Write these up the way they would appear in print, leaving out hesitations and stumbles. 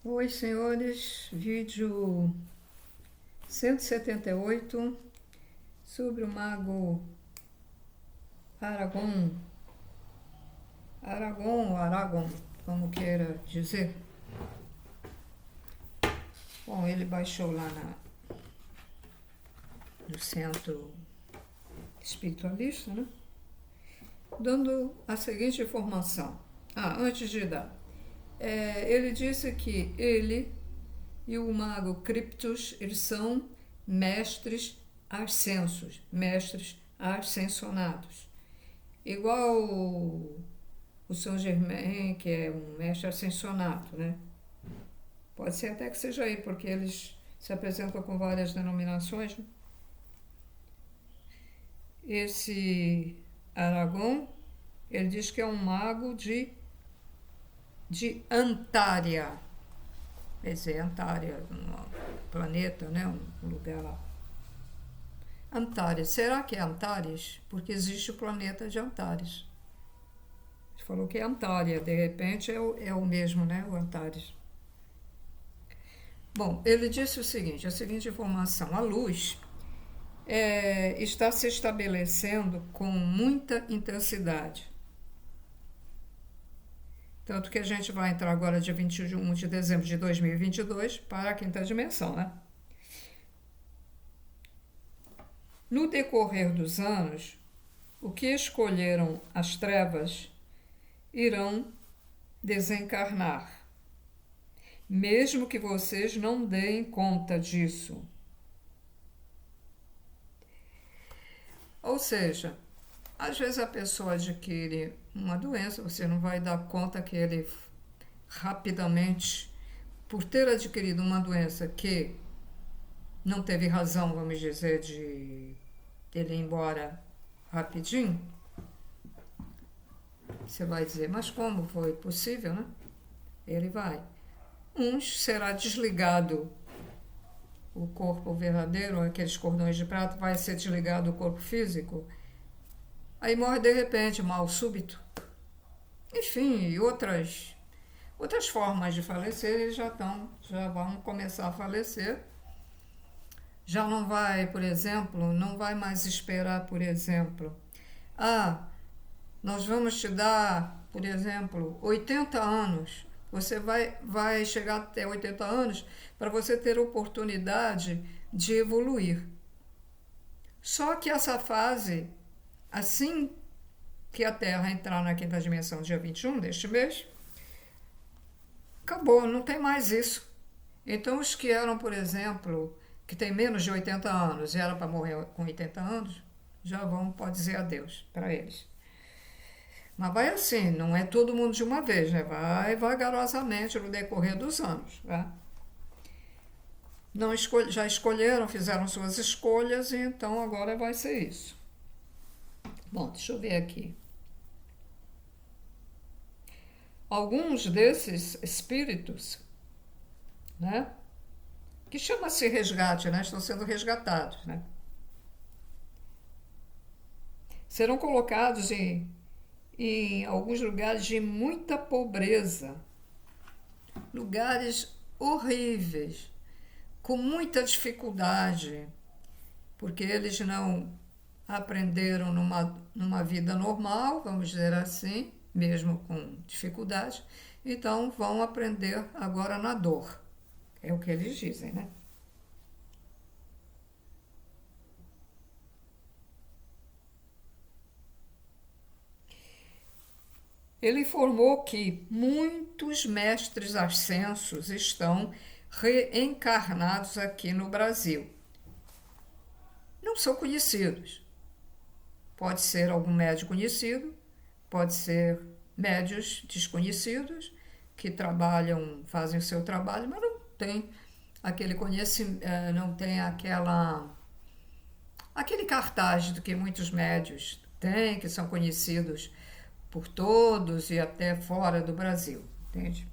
Oi, senhores, vídeo 178 sobre o mago Aragorn, ou Aragorn, como queira dizer. Bom, ele baixou lá no centro espiritualista, né? Dando a seguinte informação. Antes de dar, ele disse que ele e o mago Criptos, eles são mestres ascensos, mestres ascensionados. Igual o Saint Germain, que é um mestre ascensionado, né? Pode ser até que seja aí, porque eles se apresentam com várias denominações, né? Esse Aragorn, ele diz que é um mago de Antária. Quer dizer, Antária, um planeta, né? Um lugar lá. Antares. Será que é Antares? Porque existe o planeta de Antares. Ele falou que é Antária, de repente é o mesmo, né? O Antares. Bom, ele disse a seguinte informação: a luz está se estabelecendo com muita intensidade. Tanto que a gente vai entrar agora dia 21 de dezembro de 2022 para a quinta dimensão, né? No decorrer dos anos, o que escolheram as trevas irão desencarnar, mesmo que vocês não deem conta disso. Ou seja, às vezes a pessoa adquire uma doença, você não vai dar conta que ele rapidamente, por ter adquirido uma doença que não teve razão, vamos dizer, de ele ir embora rapidinho, você vai dizer, mas como foi possível, né? Ele vai. Uns será desligado o corpo verdadeiro, aqueles cordões de prata, vai ser desligado o corpo físico, aí morre de repente, mal súbito. Enfim, outras formas de falecer, eles já vão começar a falecer. Já não vai, por exemplo, não vai mais esperar, por exemplo, nós vamos te dar, por exemplo, 80 anos. Você vai chegar até 80 anos para você ter oportunidade de evoluir. Só que essa fase, assim que a Terra entrar na quinta dimensão, dia 21 deste mês, acabou, não tem mais isso. Então, os que eram, por exemplo, que tem menos de 80 anos e eram para morrer com 80 anos, já pode dizer adeus para eles. Mas vai assim, não é todo mundo de uma vez, né? Vai vagarosamente no decorrer dos anos, né? Já escolheram, fizeram suas escolhas, e então agora vai ser isso. Bom, deixa eu ver aqui. Alguns desses espíritos, né? Que chama-se resgate, né? Estão sendo resgatados, né? Serão colocados em alguns lugares de muita pobreza, lugares horríveis, com muita dificuldade, porque eles não aprenderam numa vida normal, vamos dizer assim, mesmo com dificuldade, então vão aprender agora na dor. É o que eles dizem, né? Ele informou que muitos mestres ascensos estão reencarnados aqui no Brasil. Não são conhecidos. Pode ser algum médium conhecido, pode ser médios desconhecidos que trabalham, fazem o seu trabalho, mas não tem aquele conhecimento, não tem aquele cartaz do que muitos médios têm, que são conhecidos por todos e até fora do Brasil, entende?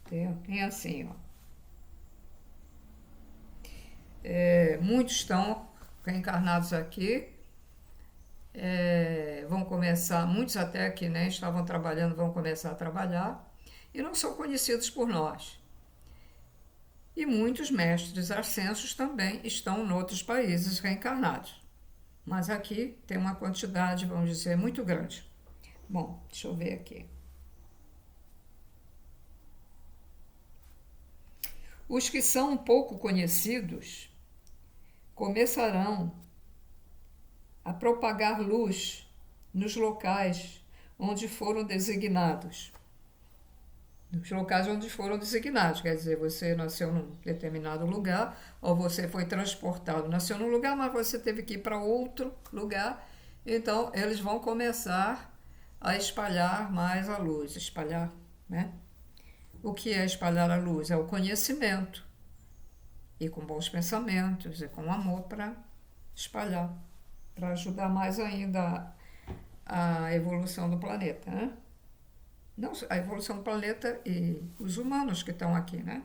Tem assim, ó. Muitos estão reencarnados aqui, vão começar, muitos até que nem estavam trabalhando vão começar a trabalhar e não são conhecidos por nós. E muitos mestres ascensos também estão em outros países reencarnados. Mas aqui tem uma quantidade, vamos dizer, muito grande. Bom, deixa eu ver aqui. Os que são um pouco conhecidos começarão a propagar luz nos locais onde foram designados. Nos locais onde foram designados, quer dizer, você nasceu num determinado lugar, ou você foi transportado, nasceu num lugar, mas você teve que ir para outro lugar, então eles vão começar a espalhar mais a luz, espalhar, né? O que é espalhar a luz? É o conhecimento, e com bons pensamentos, e com amor para espalhar, para ajudar mais ainda a evolução do planeta, né? Não, a evolução do planeta e os humanos que estão aqui, né?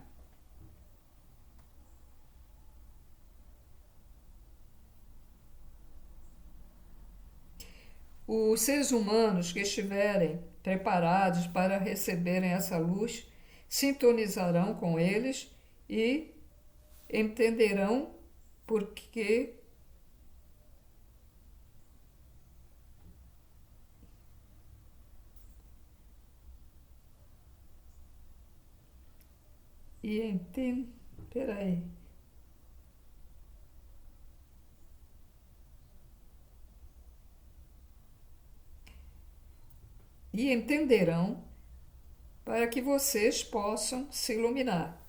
Os seres humanos que estiverem preparados para receberem essa luz sintonizarão com eles e entenderão porque peraí. E entenderão para que vocês possam se iluminar,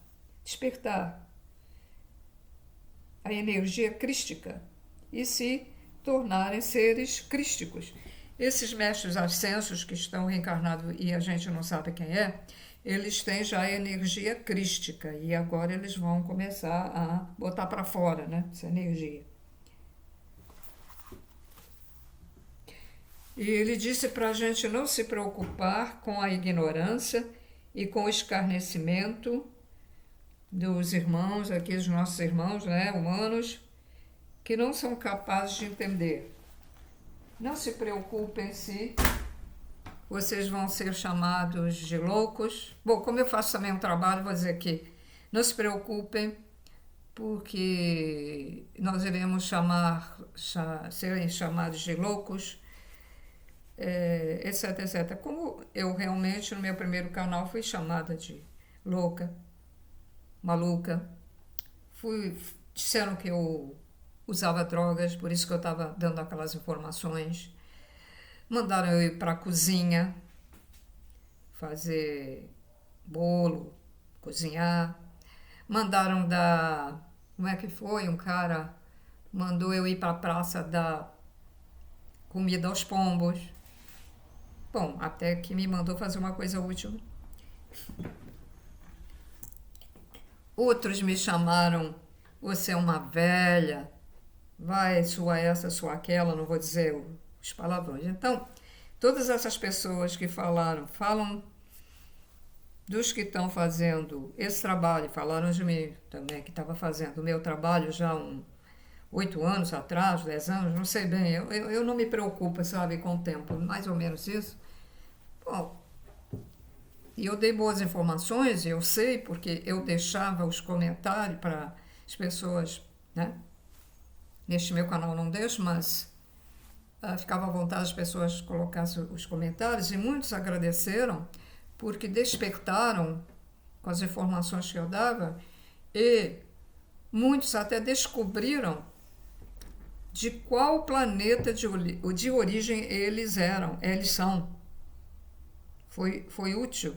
despertar a energia crística e se tornarem seres crísticos. Esses mestres ascensos que estão reencarnados e a gente não sabe quem é, eles têm já a energia crística e agora eles vão começar a botar para fora, né, essa energia. E ele disse para a gente não se preocupar com a ignorância e com o escarnecimento dos irmãos, aqui os nossos irmãos, né, humanos, que não são capazes de entender. Não se preocupem se vocês vão ser chamados de loucos. Bom, como eu faço também um trabalho, vou dizer que não se preocupem, porque nós iremos serem chamados de loucos, etc, etc. Como eu realmente, no meu primeiro canal, fui chamada de louca, maluca. Disseram que eu usava drogas, por isso que eu estava dando aquelas informações. Mandaram eu ir para a cozinha, fazer bolo, cozinhar. Mandaram dar... Como é que foi? Um cara mandou eu ir para a praça dar comida aos pombos. Bom, até que me mandou fazer uma coisa útil. Outros me chamaram, você é uma velha, vai, sua essa, sua aquela, não vou dizer os palavrões. Então, todas essas pessoas que falam dos que estão fazendo esse trabalho, falaram de mim também, que estava fazendo o meu trabalho já 8 anos atrás, 10 anos, não sei bem, eu não me preocupo, sabe, com o tempo, mais ou menos isso. Bom, e eu dei boas informações, eu sei, porque eu deixava os comentários para as pessoas, né? Neste meu canal não deixo, mas ficava à vontade as pessoas colocassem os comentários, e muitos agradeceram, porque despertaram com as informações que eu dava, e muitos até descobriram de qual planeta de origem eles são. Foi útil.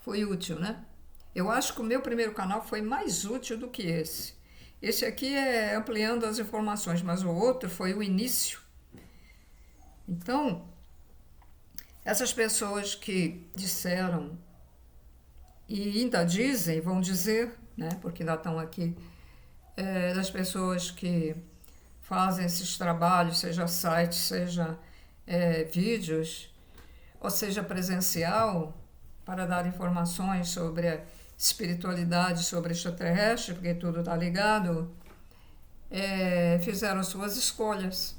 Foi útil, né? Eu acho que o meu primeiro canal foi mais útil do que esse. Esse aqui é ampliando as informações, mas o outro foi o início. Então, essas pessoas que disseram e ainda dizem, vão dizer, né, porque ainda estão aqui, das pessoas que fazem esses trabalhos, seja site, seja vídeos, ou seja presencial, para dar informações sobre a espiritualidade, sobre extraterrestre, porque tudo está ligado, fizeram suas escolhas.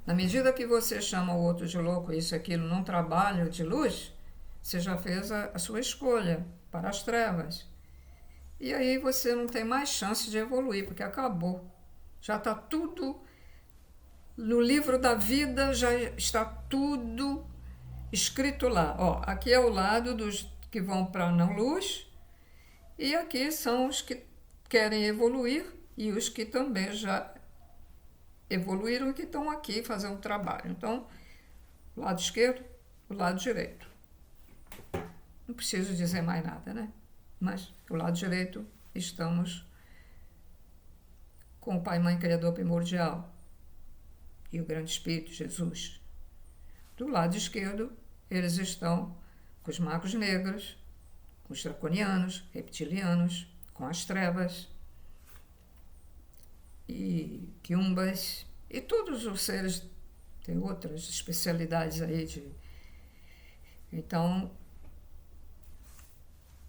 Na medida que você chama o outro de louco, isso e aquilo, num trabalho de luz, você já fez a sua escolha para as trevas. e aí você não tem mais chance de evoluir, porque acabou. Já está tudo no livro da vida, já está tudo escrito lá. Ó, aqui é o lado dos que vão para a não-luz, e aqui são os que querem evoluir e os que também já evoluíram e que estão aqui fazendo um trabalho. Então, o lado esquerdo, o lado direito. Não preciso dizer mais nada, né? Mas o lado direito estamos com o Pai, Mãe, Criador primordial e o Grande Espírito, Jesus. Do lado esquerdo, eles estão com os magos negros, com os draconianos, reptilianos, com as trevas e quiumbas e todos os seres. Tem outras especialidades aí de... Então,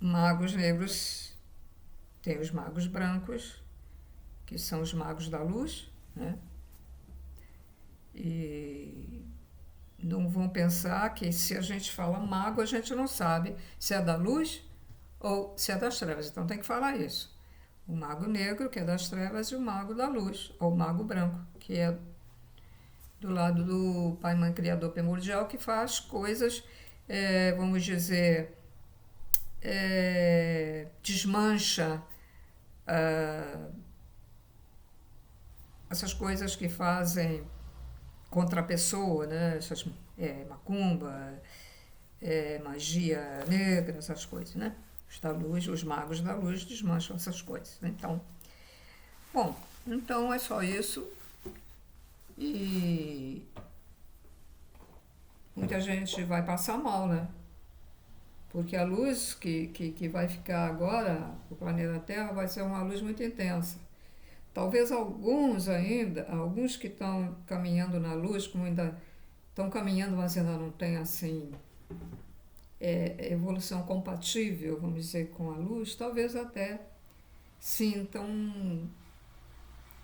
magos negros, tem os magos brancos, que são os magos da luz, né? E não vão pensar que se a gente fala mago, a gente não sabe se é da luz ou se é das trevas. Então tem que falar isso. O mago negro, que é das trevas, e o mago da luz, ou o mago branco, que é do lado do Pai, Mãe, Criador primordial, que faz coisas, vamos dizer, desmancha essas coisas que fazem contra a pessoa, né? Essas, macumba, magia negra, essas coisas, né? Os da luz, os magos da luz desmancham essas coisas, né? Então, bom, então é só isso. E muita gente vai passar mal, né? Porque a luz que vai ficar agora, o planeta Terra, vai ser uma luz muito intensa. Talvez alguns que estão caminhando na luz, como ainda estão caminhando, mas ainda não têm assim, evolução compatível, vamos dizer, com a luz, talvez até sintam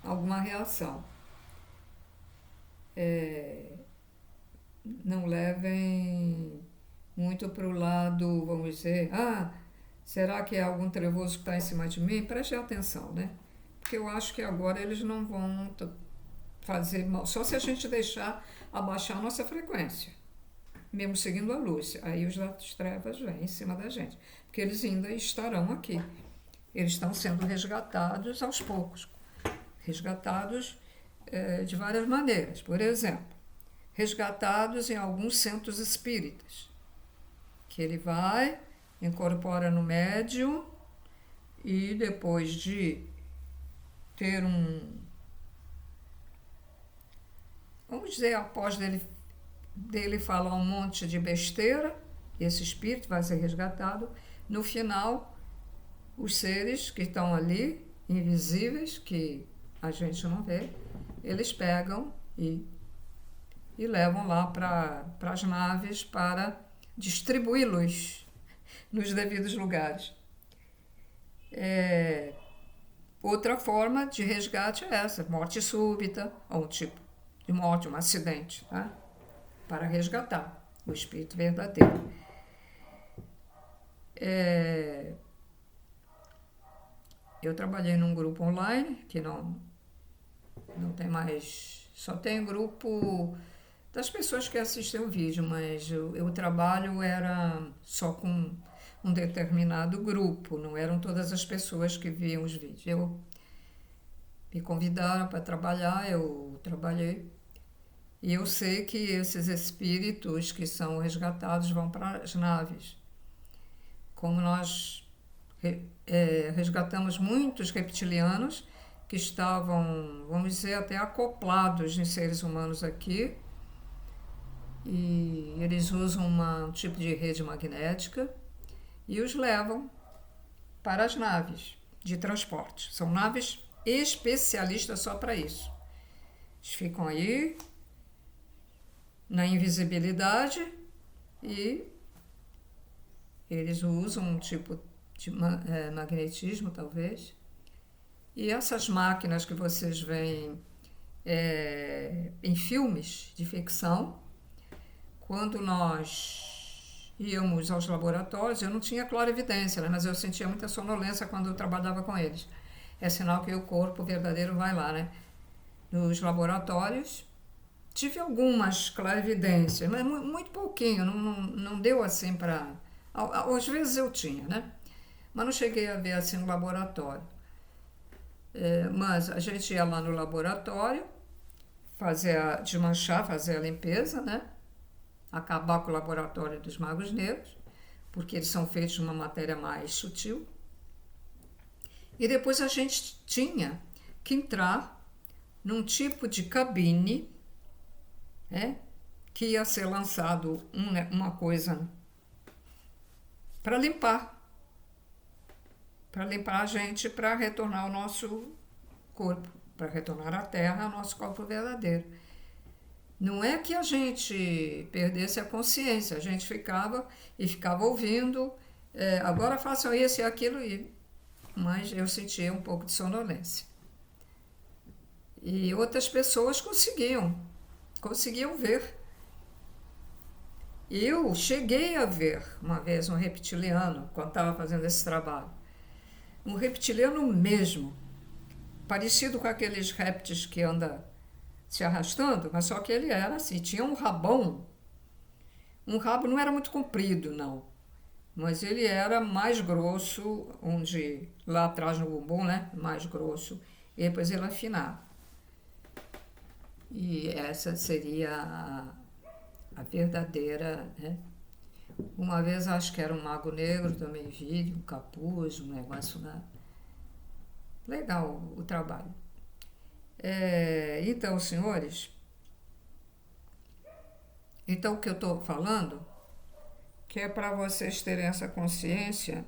alguma reação. Não levem muito para o lado, vamos dizer, será que é algum trevoso que está em cima de mim? Preste atenção, né? Porque eu acho que agora eles não vão fazer mal, só se a gente deixar abaixar a nossa frequência, mesmo seguindo a luz. Aí os das trevas vêm em cima da gente, porque eles ainda estarão aqui. Eles estão sendo resgatados aos poucos, resgatados de várias maneiras. Por exemplo, resgatados em alguns centros espíritas, que ele vai, incorpora no médium e depois de ter vamos dizer, após dele falar um monte de besteira, esse espírito vai ser resgatado. No final, os seres que estão ali, invisíveis, que a gente não vê, eles pegam e levam lá para as naves para distribuí-los nos devidos lugares. Outra forma de resgate é essa, morte súbita, ou um tipo de morte, um acidente, tá? Para resgatar o espírito verdadeiro. Eu trabalhei num grupo online, que não tem mais, só tem grupo das pessoas que assistem o vídeo, mas o trabalho era só com um determinado grupo, não eram todas as pessoas que viam os vídeos. Me convidaram para trabalhar, eu trabalhei, e eu sei que esses espíritos que são resgatados vão para as naves. Como nós resgatamos muitos reptilianos que estavam, vamos dizer, até acoplados em seres humanos aqui, e eles usam um tipo de rede magnética e os levam para as naves de transporte. São naves especialistas só para isso. Eles ficam aí na invisibilidade e eles usam um tipo de magnetismo, talvez. E essas máquinas que vocês veem em filmes de ficção, quando nós íamos aos laboratórios, eu não tinha clarividência, né? Mas eu sentia muita sonolência quando eu trabalhava com eles. É sinal que o corpo verdadeiro vai lá, né? Nos laboratórios, tive algumas clarividências, mas muito pouquinho, não deu assim para... Às vezes eu tinha, né? Mas não cheguei a ver assim no laboratório. Mas a gente ia lá no laboratório, desmanchar, fazer a limpeza, né? Acabar com o laboratório dos magos negros, porque eles são feitos de uma matéria mais sutil. E depois a gente tinha que entrar num tipo de cabine, né? Que ia ser lançado uma coisa para limpar a gente, para retornar ao nosso corpo, para retornar à Terra, ao nosso corpo verdadeiro. Não é que a gente perdesse a consciência, a gente ficava ouvindo, agora façam isso e aquilo, mas eu sentia um pouco de sonolência. E outras pessoas conseguiam ver. Eu cheguei a ver uma vez um reptiliano, quando estava fazendo esse trabalho. Um reptiliano mesmo, parecido com aqueles répteis que andam se arrastando, mas só que ele era assim, tinha um rabão. Um rabo não era muito comprido, não, mas ele era mais grosso, lá atrás no bumbum, né? Mais grosso, e depois ele afinava. E essa seria a verdadeira, né? Uma vez acho que era um mago negro, também vi, um capuz, um negócio lá. Legal o trabalho. Então, senhores, então o que eu estou falando, que é para vocês terem essa consciência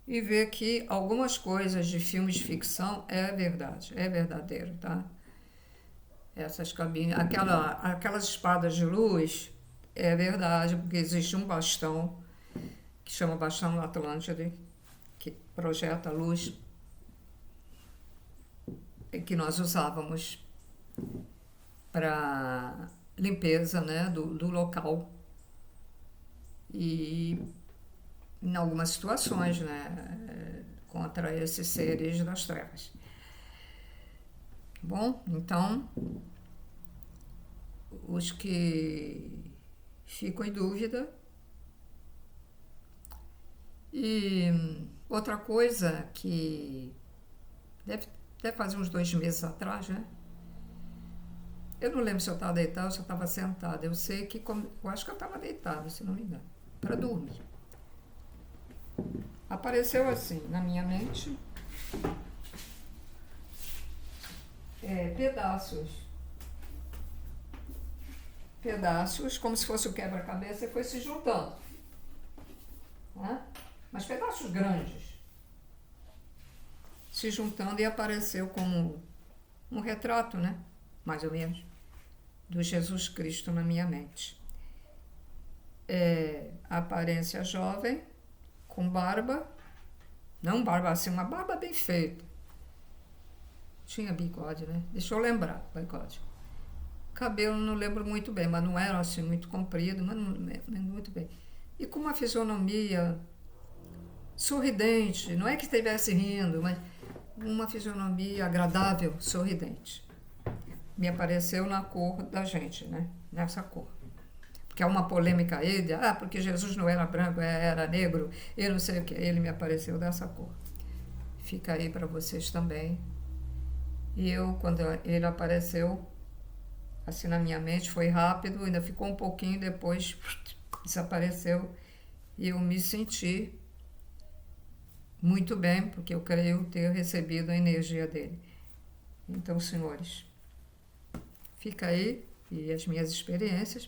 e ver que algumas coisas de filmes de ficção é verdade, é verdadeiro, tá? Essas cabines, aquelas espadas de luz, é verdade, porque existe um bastão, que chama Bastão Atlântide, que projeta a luz, que nós usávamos para limpeza, né, do local. E em algumas situações, né, contra esses seres das trevas. Bom, então, os que ficam em dúvida. E outra coisa que deve fazer uns 2 meses atrás, né? Eu não lembro se eu estava deitada ou se eu estava sentada. Eu sei que, eu acho que eu estava deitada, se não me engano, para dormir. Apareceu assim na minha mente pedaços, como se fosse o quebra-cabeça, e foi se juntando, né? Mas pedaços grandes se juntando, e apareceu como um retrato, né? Mais ou menos, do Jesus Cristo na minha mente. A aparência jovem, com barba, não barba assim, uma barba bem feita. Tinha bigode, né? Deixa eu lembrar, bigode. Cabelo não lembro muito bem, mas não era assim muito comprido, mas não lembro muito bem. E com uma fisionomia sorridente, não é que estivesse rindo, mas uma fisionomia agradável, sorridente. Me apareceu na cor da gente, né? Nessa cor. Porque há uma polêmica aí, porque Jesus não era branco, era negro, eu não sei o que. Ele me apareceu dessa cor. Fica aí para vocês também. E eu, quando ele apareceu, assim na minha mente, foi rápido, ainda ficou um pouquinho, depois desapareceu. E eu me senti muito bem, porque eu creio ter recebido a energia dele. Então, senhores, fica aí, e as minhas experiências,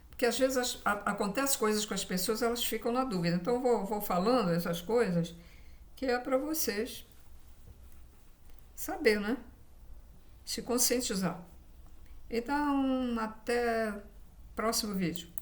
porque às vezes acontecem coisas com as pessoas, elas ficam na dúvida. Então, vou falando essas coisas, que é para vocês saber, né? Se conscientizar. Então, até o próximo vídeo.